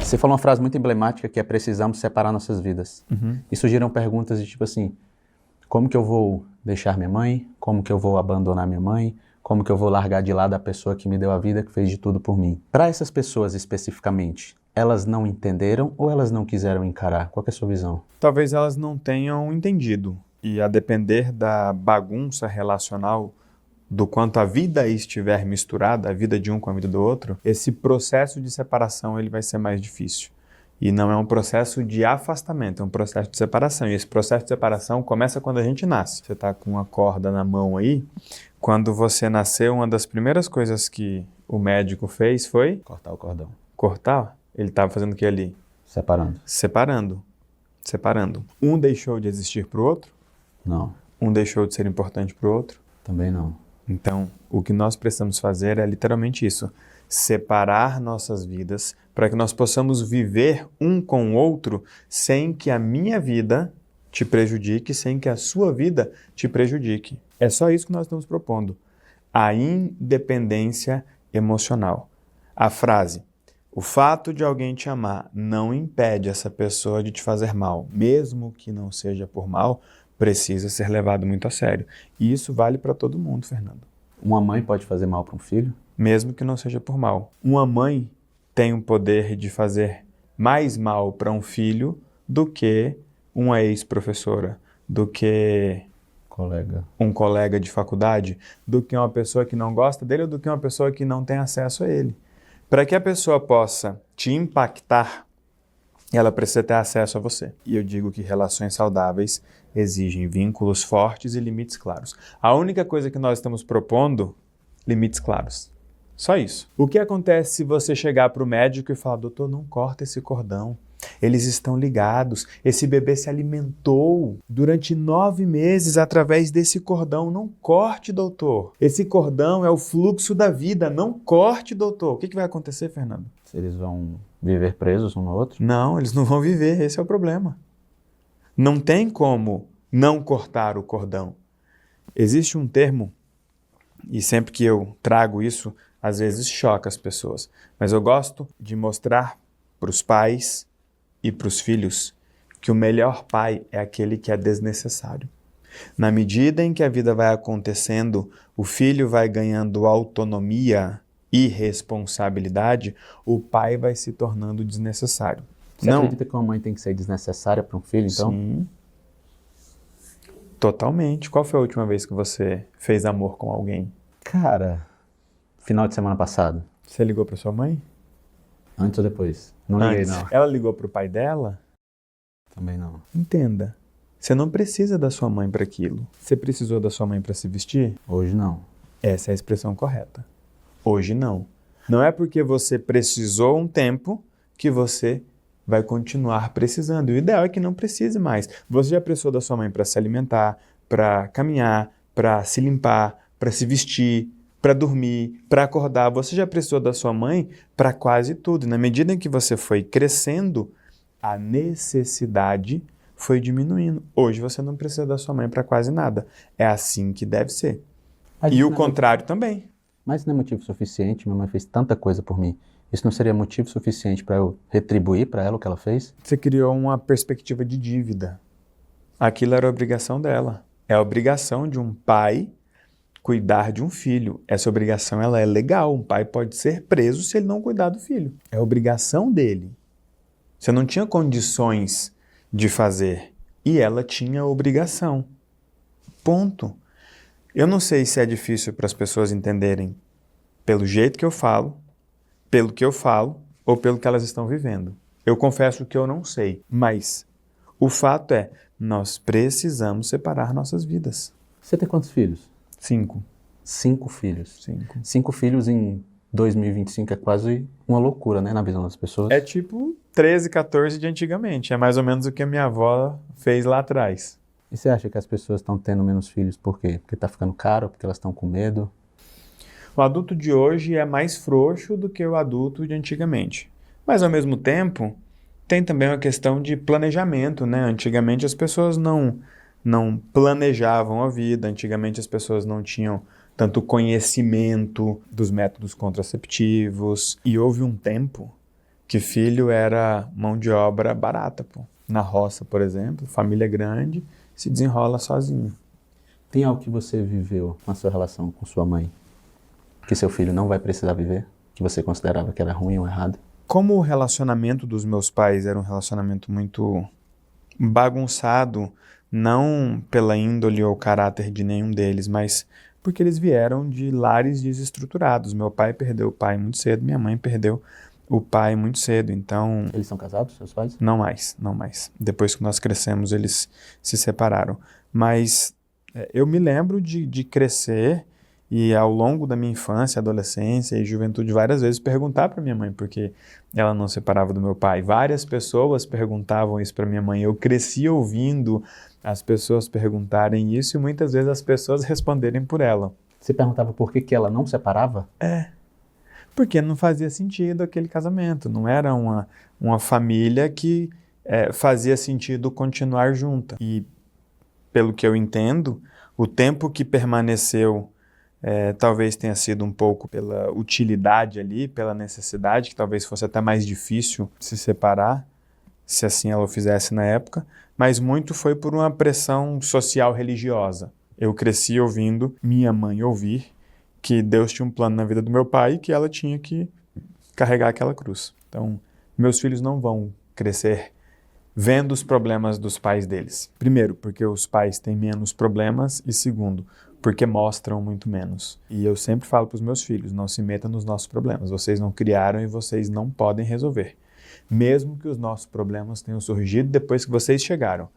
Você falou uma frase muito emblemática que é precisamos separar nossas vidas. E surgiram perguntas de tipo assim, como que eu vou deixar minha mãe? Como que eu vou abandonar minha mãe? Como que eu vou largar de lado a pessoa que me deu a vida, que fez de tudo por mim? Para essas pessoas especificamente, elas não entenderam ou elas não quiseram encarar? Qual que é a sua visão? Talvez elas não tenham entendido. E a depender da bagunça relacional, do quanto a vida estiver misturada, a vida de um com a vida do outro, esse processo de separação ele vai ser mais difícil. E não é um processo de afastamento, é um processo de separação. E esse processo de separação começa quando a gente nasce. Você está com uma corda na mão aí. Quando você nasceu, uma das primeiras coisas que o médico fez foi... Cortar o cordão. Cortar? Ele estava fazendo o que ali? Separando. Separando. Um deixou de existir para o outro? Não. Um deixou de ser importante para o outro? Também não. Então, o que nós precisamos fazer é literalmente isso. Separar nossas vidas para que nós possamos viver um com o outro sem que a minha vida te prejudique, sem que a sua vida te prejudique. É só isso que nós estamos propondo. A independência emocional. A frase, o fato de alguém te amar não impede essa pessoa de te fazer mal, mesmo que não seja por mal, precisa ser levado muito a sério. E isso vale para todo mundo, Fernando. Uma mãe pode fazer mal para um filho? Mesmo que não seja por mal. Uma mãe tem o poder de fazer mais mal para um filho do que uma ex-professora, do que um colega de faculdade, do que uma pessoa que não gosta dele ou do que uma pessoa que não tem acesso a ele. Para que a pessoa possa te impactar, ela precisa ter acesso a você. E eu digo que relações saudáveis exigem vínculos fortes e limites claros. A única coisa que nós estamos propondo, limites claros. Só isso. O que acontece se você chegar para o médico e falar, doutor, não corta esse cordão. Eles estão ligados. Esse bebê se alimentou durante 9 meses através desse cordão. Não corte, doutor. Esse cordão é o fluxo da vida. Não corte, doutor. O que vai acontecer, Fernando? Eles vão viver presos um no outro? Não, eles não vão viver. Esse é o problema. Não tem como não cortar o cordão. Existe um termo, e sempre que eu trago isso, às vezes choca as pessoas. Mas eu gosto de mostrar para os pais e para os filhos que o melhor pai é aquele que é desnecessário. Na medida em que a vida vai acontecendo, o filho vai ganhando autonomia e responsabilidade, o pai vai se tornando desnecessário. Você acredita que uma mãe tem que ser desnecessária para um filho, então? Sim. Totalmente. Qual foi a última vez que você fez amor com alguém? Cara, final de semana passado. Você ligou para sua mãe? Antes ou depois? Não liguei, não. Ela ligou para o pai dela? Também não. Entenda. Você não precisa da sua mãe para aquilo. Você precisou da sua mãe para se vestir? Hoje não. Essa é a expressão correta. Hoje não. Não é porque você precisou um tempo que você vai continuar precisando. E o ideal é que não precise mais. Você já precisou da sua mãe para se alimentar, para caminhar, para se limpar, para se vestir, para dormir, para acordar. Você já precisou da sua mãe para quase tudo. E na medida em que você foi crescendo, a necessidade foi diminuindo. Hoje você não precisa da sua mãe para quase nada. É assim que deve ser. E o contrário também. Mas não é motivo suficiente, minha mãe fez tanta coisa por mim. Isso não seria motivo suficiente para eu retribuir para ela o que ela fez? Você criou uma perspectiva de dívida. Aquilo era a obrigação dela. É a obrigação de um pai cuidar de um filho. Essa obrigação ela é legal. Um pai pode ser preso se ele não cuidar do filho. É a obrigação dele. Você não tinha condições de fazer. E ela tinha obrigação. Ponto. Eu não sei se é difícil para as pessoas entenderem pelo jeito que eu falo, pelo que eu falo ou pelo que elas estão vivendo. Eu confesso que eu não sei, mas o fato é, nós precisamos separar nossas vidas. Você tem quantos filhos? 5. 5 filhos. 5. 5 filhos em 2025 é quase uma loucura, né, na visão das pessoas. É tipo 13, 14 de antigamente. É mais ou menos o que a minha avó fez lá atrás. E você acha que as pessoas estão tendo menos filhos por quê? Porque está ficando caro, porque elas estão com medo? O adulto de hoje é mais frouxo do que o adulto de antigamente. Mas, ao mesmo tempo, tem também uma questão de planejamento, né? Antigamente as pessoas não planejavam a vida, antigamente as pessoas não tinham tanto conhecimento dos métodos contraceptivos. E houve um tempo que filho era mão de obra barata, pô. Na roça, por exemplo, família grande, se desenrola sozinho. Tem algo que você viveu na sua relação com sua mãe que seu filho não vai precisar viver? Que você considerava que era ruim ou errado? Como o relacionamento dos meus pais era um relacionamento muito bagunçado, não pela índole ou caráter de nenhum deles, mas porque eles vieram de lares desestruturados. Meu pai perdeu o pai muito cedo, minha mãe perdeu o pai muito cedo, então... Eles são casados, seus pais? Não mais, não mais. Depois que nós crescemos, eles se separaram. Mas eu me lembro de crescer e ao longo da minha infância, adolescência e juventude, várias vezes perguntar para minha mãe por que ela não separava do meu pai. Várias pessoas perguntavam isso para minha mãe. Eu cresci ouvindo as pessoas perguntarem isso e muitas vezes as pessoas responderem por ela. Você perguntava por que ela não separava? Porque não fazia sentido aquele casamento. Não era uma família que fazia sentido continuar junta. E, pelo que eu entendo, o tempo que permaneceu talvez tenha sido um pouco pela utilidade ali, pela necessidade, que talvez fosse até mais difícil se separar, se assim ela o fizesse na época, mas muito foi por uma pressão social religiosa. Eu cresci ouvindo minha mãe ouvir que Deus tinha um plano na vida do meu pai e que ela tinha que carregar aquela cruz. Então, meus filhos não vão crescer vendo os problemas dos pais deles. Primeiro, porque os pais têm menos problemas e segundo, porque mostram muito menos. E eu sempre falo para os meus filhos, não se metam nos nossos problemas. Vocês não criaram e vocês não podem resolver. Mesmo que os nossos problemas tenham surgido depois que vocês chegaram.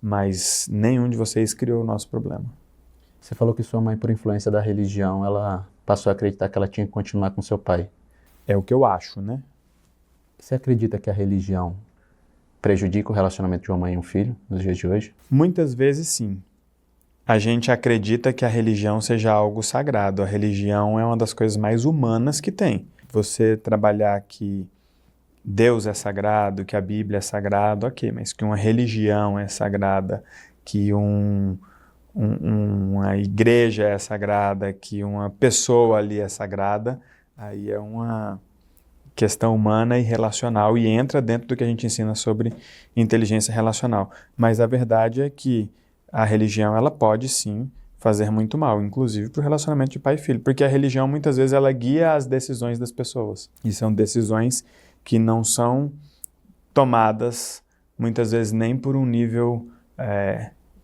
Mas nenhum de vocês criou o nosso problema. Você falou que sua mãe, por influência da religião, ela passou a acreditar que ela tinha que continuar com seu pai. É o que eu acho, né? Você acredita que a religião prejudica o relacionamento de uma mãe e um filho nos dias de hoje? Muitas vezes sim. A gente acredita que a religião seja algo sagrado. A religião é uma das coisas mais humanas que tem. Você trabalhar que Deus é sagrado, que a Bíblia é sagrado, ok, mas que uma religião é sagrada, que uma igreja é sagrada, que uma pessoa ali é sagrada, aí é uma questão humana e relacional e entra dentro do que a gente ensina sobre inteligência relacional. Mas a verdade é que a religião ela pode sim fazer muito mal, inclusive para o relacionamento de pai e filho, porque a religião muitas vezes ela guia as decisões das pessoas e são decisões que não são tomadas muitas vezes nem por um nível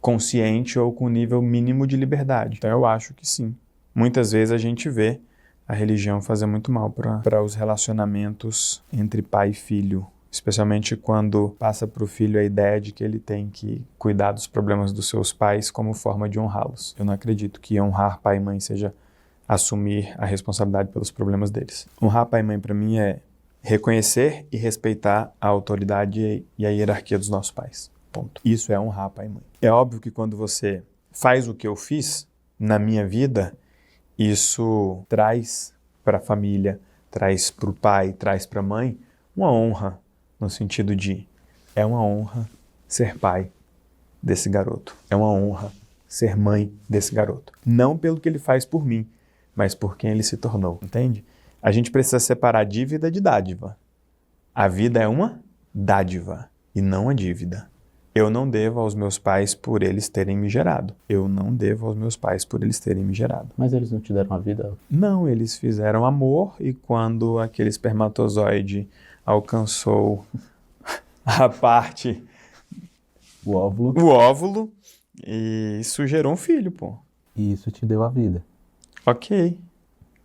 consciente ou com um nível mínimo de liberdade. Então eu acho que sim. Muitas vezes a gente vê a religião fazer muito mal para os relacionamentos entre pai e filho, especialmente quando passa para o filho a ideia de que ele tem que cuidar dos problemas dos seus pais como forma de honrá-los. Eu não acredito que honrar pai e mãe seja assumir a responsabilidade pelos problemas deles. Honrar pai e mãe para mim é reconhecer e respeitar a autoridade e a hierarquia dos nossos pais. Ponto. Isso é honrar pai e mãe. É óbvio que quando você faz o que eu fiz na minha vida, isso traz para a família, traz para o pai, traz para a mãe uma honra, no sentido de é uma honra ser pai desse garoto, é uma honra ser mãe desse garoto. Não pelo que ele faz por mim, mas por quem ele se tornou, entende? A gente precisa separar dívida de dádiva. A vida é uma dádiva e não a dívida. Eu não devo aos meus pais por eles terem me gerado. Eu não devo aos meus pais por eles terem me gerado. Mas eles não te deram a vida? Não, eles fizeram amor e quando aquele espermatozoide alcançou a parte... O óvulo. O óvulo, e isso gerou um filho, pô. E isso te deu a vida. Ok.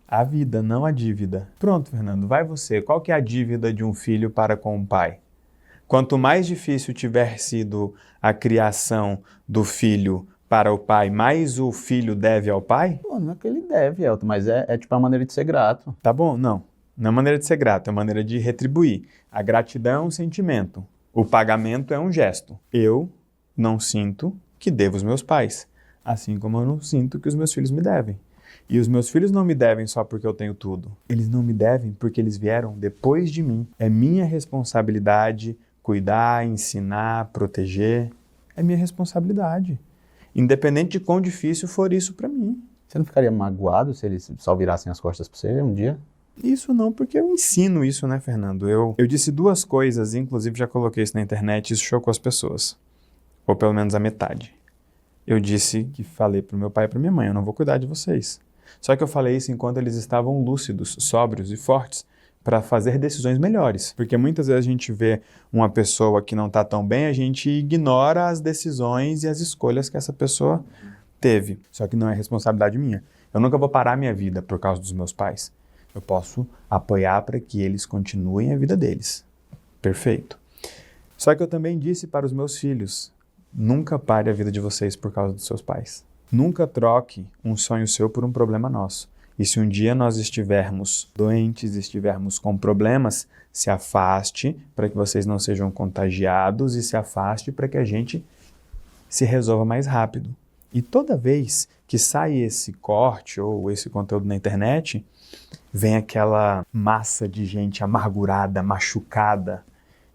A vida, não a dívida. Pronto, Fernando, vai você. Qual que é a dívida de um filho para com o pai? Quanto mais difícil tiver sido a criação do filho para o pai, mais o filho deve ao pai? Pô, não é que ele deve, Elton, mas é tipo a maneira de ser grato. Tá bom? Não. Não é maneira de ser grato, é maneira de retribuir. A gratidão é um sentimento. O pagamento é um gesto. Eu não sinto que devo aos meus pais, assim como eu não sinto que os meus filhos me devem. E os meus filhos não me devem só porque eu tenho tudo. Eles não me devem porque eles vieram depois de mim. É minha responsabilidade cuidar, ensinar, proteger. É minha responsabilidade. Independente de quão difícil for isso para mim. Você não ficaria magoado se eles só virassem as costas para você um dia? Isso não, porque eu ensino isso, né, Fernando? Eu disse duas coisas, inclusive já coloquei isso na internet, isso chocou as pessoas. Ou pelo menos a metade. Eu disse que falei pro meu pai e pra minha mãe, eu não vou cuidar de vocês. Só que eu falei isso enquanto eles estavam lúcidos, sóbrios e fortes para fazer decisões melhores. Porque muitas vezes a gente vê uma pessoa que não está tão bem, a gente ignora as decisões e as escolhas que essa pessoa teve. Só que não é responsabilidade minha. Eu nunca vou parar minha vida por causa dos meus pais. Eu posso apoiar para que eles continuem a vida deles. Perfeito. Só que eu também disse para os meus filhos, nunca pare a vida de vocês por causa dos seus pais. Nunca troque um sonho seu por um problema nosso. E se um dia nós estivermos doentes, estivermos com problemas, se afaste para que vocês não sejam contagiados e se afaste para que a gente se resolva mais rápido. E toda vez que sai esse corte ou esse conteúdo na internet, vem aquela massa de gente amargurada, machucada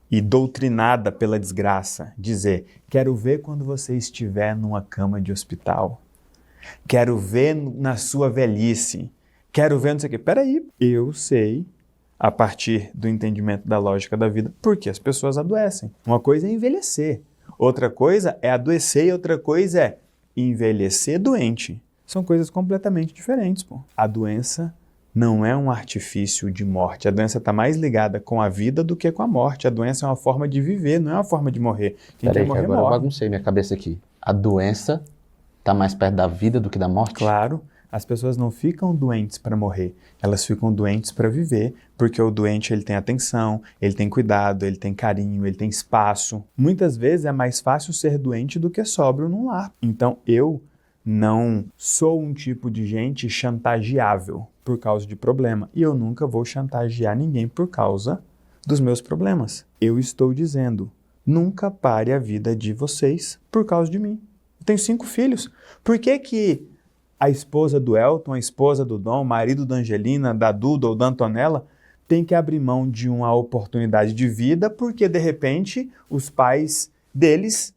e doutrinada pela desgraça, dizer, quero ver quando você estiver numa cama de hospital. Quero ver na sua velhice. Quero ver não sei o quê. Peraí, eu sei, a partir do entendimento da lógica da vida, porque as pessoas adoecem. Uma coisa é envelhecer. Outra coisa é adoecer e outra coisa é envelhecer doente. São coisas completamente diferentes, pô. A doença não é um artifício de morte. A doença está mais ligada com a vida do que com a morte. A doença é uma forma de viver, não é uma forma de morrer. Quem quer morrer, agora morre. eu baguncei minha cabeça aqui. A doença está mais perto da vida do que da morte? Claro, as pessoas não ficam doentes para morrer, elas ficam doentes para viver, porque o doente ele tem atenção, ele tem cuidado, ele tem carinho, ele tem espaço. Muitas vezes é mais fácil ser doente do que sóbrio num lar. Então eu não sou um tipo de gente chantageável por causa de problema, e eu nunca vou chantagear ninguém por causa dos meus problemas. Eu estou dizendo, nunca pare a vida de vocês por causa de mim. Tenho 5 filhos. Por que a esposa do Elton, a esposa do Dom, o marido da Angelina, da Duda ou da Antonella tem que abrir mão de uma oportunidade de vida porque, de repente, os pais deles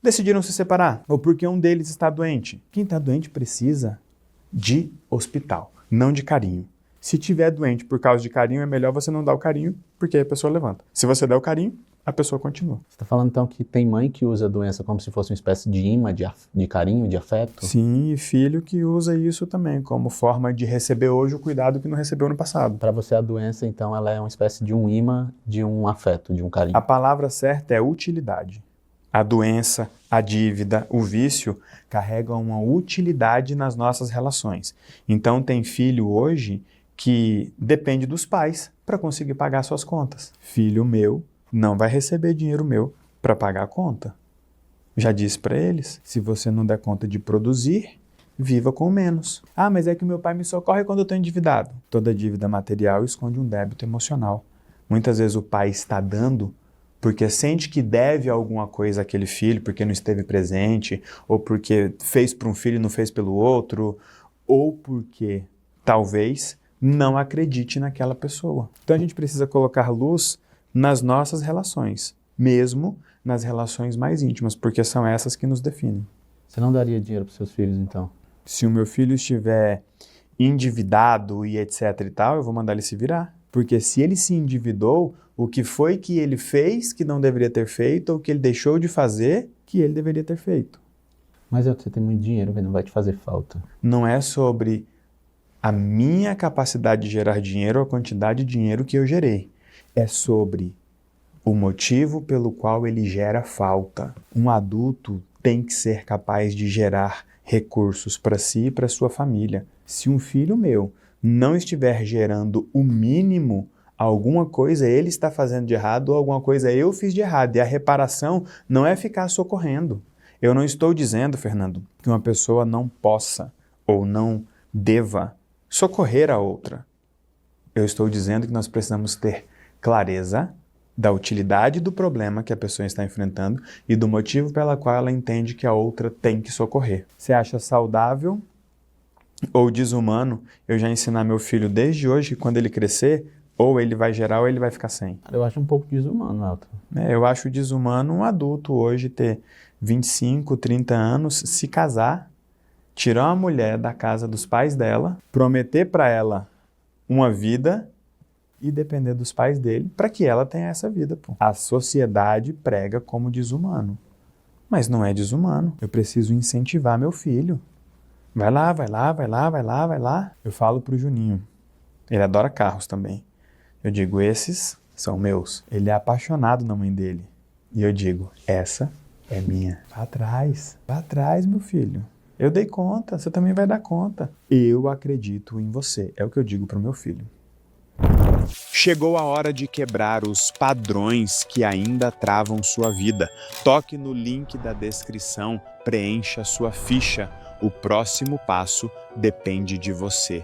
decidiram se separar? Ou porque um deles está doente? Quem está doente precisa de hospital, não de carinho. Se tiver doente por causa de carinho, é melhor você não dar o carinho, porque aí a pessoa levanta. Se você der o carinho, a pessoa continua. Você está falando então que tem mãe que usa a doença como se fosse uma espécie de imã, de carinho, de afeto? Sim, e filho que usa isso também como forma de receber hoje o cuidado que não recebeu no passado. Para você a doença, então, ela é uma espécie de um imã, de um afeto, de um carinho. A palavra certa é utilidade. A doença, a dívida, o vício carregam uma utilidade nas nossas relações. Então tem filho hoje que depende dos pais para conseguir pagar suas contas. Filho meu não vai receber dinheiro meu para pagar a conta. Já disse para eles, se você não der conta de produzir, viva com menos. Ah, mas é que meu pai me socorre quando eu estou endividado. Toda dívida material esconde um débito emocional. Muitas vezes o pai está dando porque sente que deve alguma coisa àquele filho, porque não esteve presente, ou porque fez para um filho e não fez pelo outro, ou porque talvez não acredite naquela pessoa. Então a gente precisa colocar luz nas nossas relações, mesmo nas relações mais íntimas, porque são essas que nos definem. Você não daria dinheiro para seus filhos, então? Se o meu filho estiver endividado e etc e tal, eu vou mandar ele se virar. Porque se ele se endividou, o que foi que ele fez que não deveria ter feito, ou que ele deixou de fazer que ele deveria ter feito. Mas você tem muito dinheiro, não vai te fazer falta. Não é sobre a minha capacidade de gerar dinheiro ou a quantidade de dinheiro que eu gerei. É sobre o motivo pelo qual ele gera falta. Um adulto tem que ser capaz de gerar recursos para si e para sua família. Se um filho meu não estiver gerando o mínimo, alguma coisa ele está fazendo de errado ou alguma coisa eu fiz de errado. E a reparação não é ficar socorrendo. Eu não estou dizendo, Fernando, que uma pessoa não possa ou não deva socorrer a outra. Eu estou dizendo que nós precisamos ter clareza da utilidade do problema que a pessoa está enfrentando e do motivo pela qual ela entende que a outra tem que socorrer. Você acha saudável ou desumano eu já ensinar meu filho desde hoje que quando ele crescer, ou ele vai gerar ou ele vai ficar sem? Eu acho um pouco desumano, Elton. Eu acho desumano um adulto hoje ter 25, 30 anos, se casar, tirar uma mulher da casa dos pais dela, prometer para ela uma vida e depender dos pais dele para que ela tenha essa vida, pô. A sociedade prega como desumano. Mas não é desumano. Eu preciso incentivar meu filho. Vai lá, vai lá, vai lá, vai lá, vai lá. Eu falo pro Juninho. Ele adora carros também. Eu digo, esses são meus. Ele é apaixonado na mãe dele. E eu digo, essa é minha. Vá atrás, meu filho. Eu dei conta, você também vai dar conta. Eu acredito em você. É o que eu digo pro meu filho. Chegou a hora de quebrar os padrões que ainda travam sua vida. Toque no link da descrição, preencha sua ficha. O próximo passo depende de você.